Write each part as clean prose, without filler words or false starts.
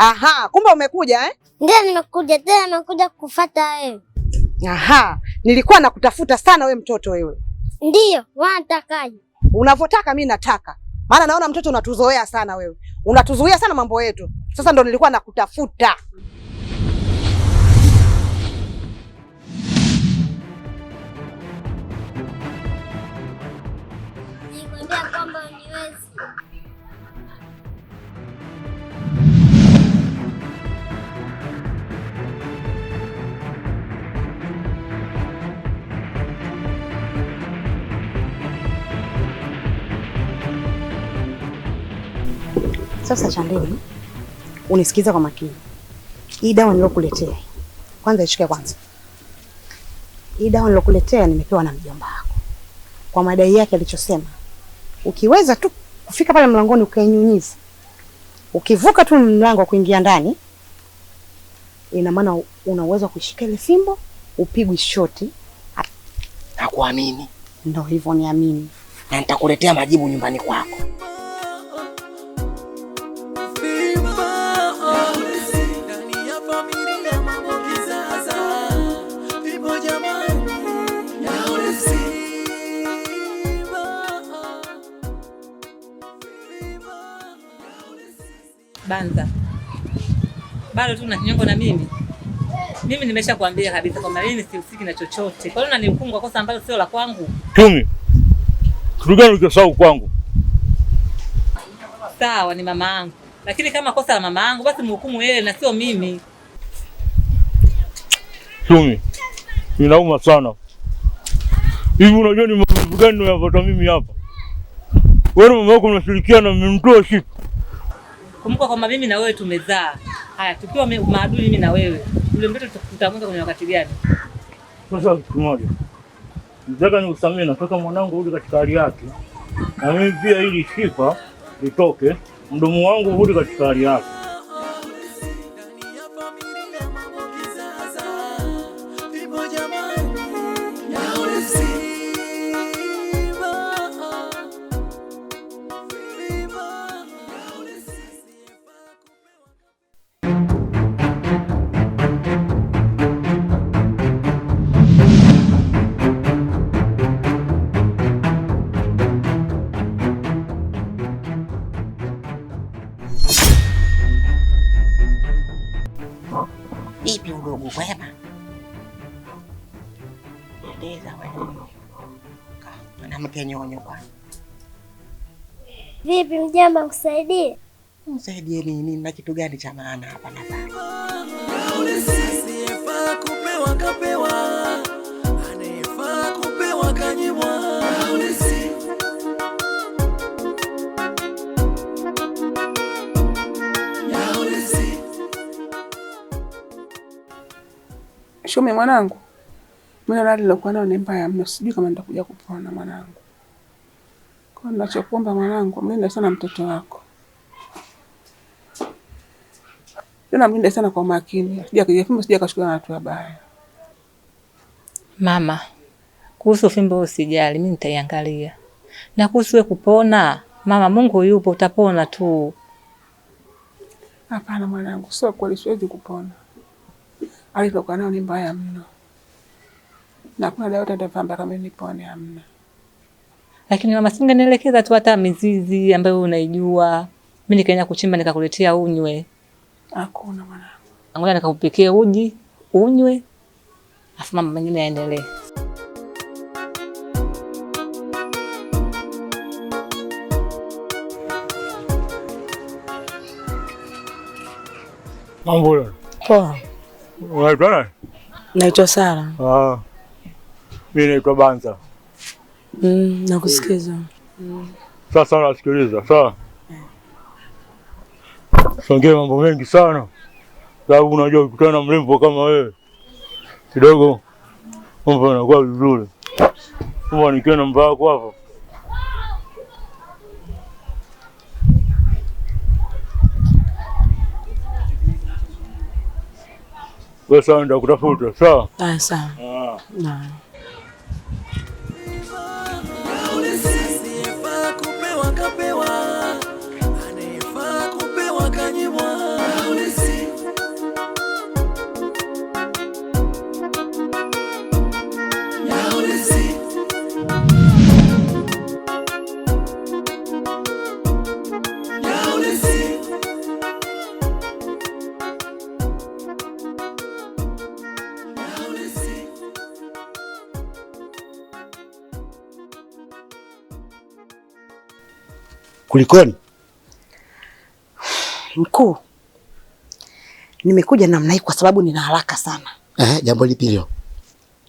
Aha, kumbe umekuja eh? Ndio nimekuja tena, nimekuja kufuata wewe. Aha, nilikuwa nakutafuta sana we mtoto wewe. Ndio, wanatakaje? Unavyotaka mimi nataka. Maana naona mtoto unatuzoea sana wewe. Unatuzuia sana mambo yetu. Sasa ndo nilikuwa nakutafuta. Nikwambia kwamba uniwezi. Sasa Chandeni, unisikiza kwa makini. Hii dawa nilokuletea. Kwanza ishike kwanza. Hii dawa nilokuletea nimepewa na mjomba wako. Kwa madai yake alichosema, ukiweza tu kufika pale mlangoni ukainyunyiza. Ukivuka tu mlango kuingia ndani, ina maana una uwezo wa kushika ile fimbo, upigwe shoti. Nakuamini. Ndio hivyo niamini. Na nitakuletea majibu nyumbani kwako. Banza. Bado tu na kinyongo na mimi. Mimi nimeshakwambia kabisa kwamba mimi sihusiki na chochote. Kwa hiyo unanihukumu kwa kosa ambalo sio la kwangu. Tumi. Kitu gani ukisahau kwangu? Sawa, ni mama yangu. Lakini kama kosa la mama yangu basi mhukumu yeye na sio mimi. Tumi. Inauma sana. Hivi unajua ni mambo gani unayopata mimi hapa? Wewe mama yako mnashirikiana mmemtoa shida. Kumbuka kwamba mimi na wewe tumezaa. Haya, tukiwa maadui mimi na wewe, ule mtoto tutamweka kwenye wakati gani? Sasa kitu kimoja. Nataka nikusamee, nataka mwanangu urudi katika hali yake. Na mimi pia ili shifa litoke, mdomo wangu urudi katika hali yake. Vipi udogo kwema? Ndeza wewe. Kana mkenyonyo bwana. Vipi mjomba, kusaidie? Msaidie nini? Na kitu gani cha maana hapa na pale? Asiyefaa kupewa kapewa. Anayefaa kupewa kanyimwa. Shume mwanangu, mimi hali nilokuwa nayo ni mbaya mno, sijui kama nitakuja kupona mwanangu. Kwa ninachokuomba mwanangu, mlinde sana mtoto wako. Tena mlinde sana kwa makini, sija kashukua na watu wabaya. Mama, kuhusu fimbo usijali, mimi nitaiangalia. Na kuhusu wewe kupona, mama, Mungu yupo, utapona tu. Hapana mwanangu, sio kweli, siwezi kupona. Alilokuwa nayo ni mbaya mno. Na kuna dawa tutafamba kama nipone hamna. Lakini mama, singenielekeza tu hata mizizi ambayo unaijua. Mimi nikaenda kuchimba nikakuletea unywe. Hakuna mwanangu. Ngoja nikakupikie uji, unywe. Afu mama mengine yaendelee. Mambo. Poa. Unaitwa nani? Naitwa Sara. Mimi naitwa Banza. Nakusikiza. Sasa nasikiliza, sawa? Songea mambo mengi sana. Sababu unajua ukutana na mrembo kama wewe. Kidogo mambo yanakuwa vizuri. Kama nikiwa na namba yako hapo. Wewe sawa, ndio kutafuta, sawa? Sawa. Na. Asiyefaa kupewa kapewa. Anayefaa kupewa kanyimwa. Kulikoni? Mkuu, nimekuja namna hii kwa sababu nina haraka sana. Jambo lipi hilo?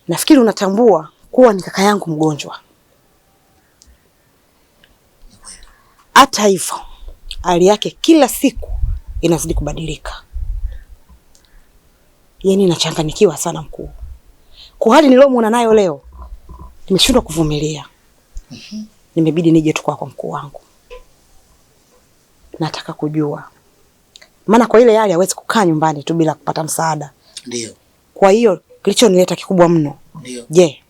Nafikiri unatambua kuwa ni kaka yangu mgonjwa. Hata hivyo, hali yake kila siku inazidi kubadilika. Yaani nachanganyikiwa sana mkuu. Kwa hali niliomuona nayo leo, nimeshindwa kuvumilia. Nimebidi nije tu kwako mkuu wangu. Nataka kujua. Maana kwa ile hali hawezi kukaa nyumbani tu bila kupata msaada. Ndio. Kwa hiyo kilichonileta kikubwa mno. Ndio. Je,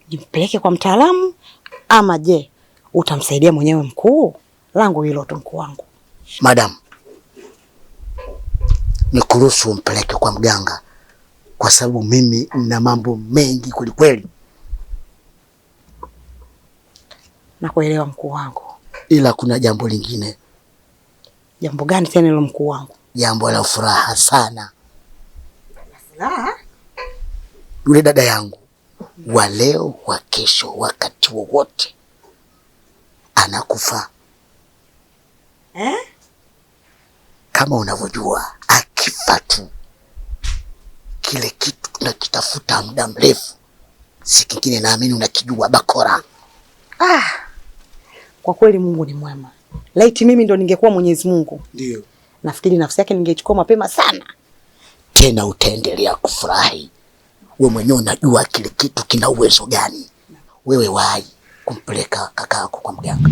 nimpeleke kwa mtaalamu ama je, utamsaidia mwenyewe mkuu? Langu hilo tu mkuu wangu. Madam, nikuruhusu umpeleke kwa mganga kwa sababu mimi nina mambo mengi kweli. Nakuelewa mkuu wangu. Ila kuna jambo lingine. Jambo gani tena hilo mkuu wangu? Jambo la furaha sana. Furaha? Yule dada yangu wa leo wa kesho wakati wowote anakufa. Kama unavyojua akifa tu kile kitu tunakitafuta muda mrefu. Si kingine naamini unakijua bakora. Kwa kweli Mungu ni mwema. Laiti mimi ndo ningekuwa Mwenyezi Mungu. Ndio. Nafikiri nafsi yake ningechukua mapema sana. Tena utaendelea kufurahi. Wewe mwenyewe unajua kile kitu kina uwezo gani. Wewe wahi kumpeleka kaka yako kwa mganga.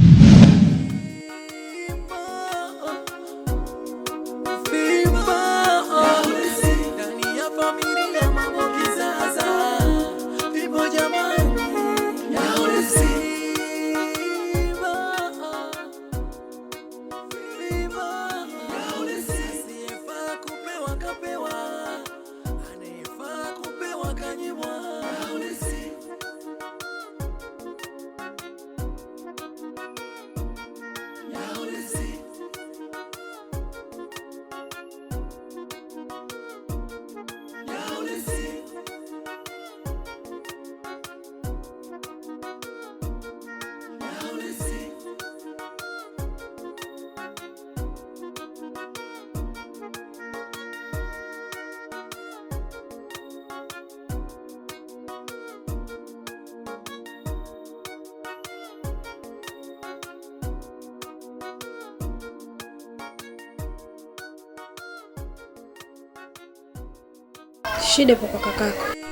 Shida ipo kwa kakako.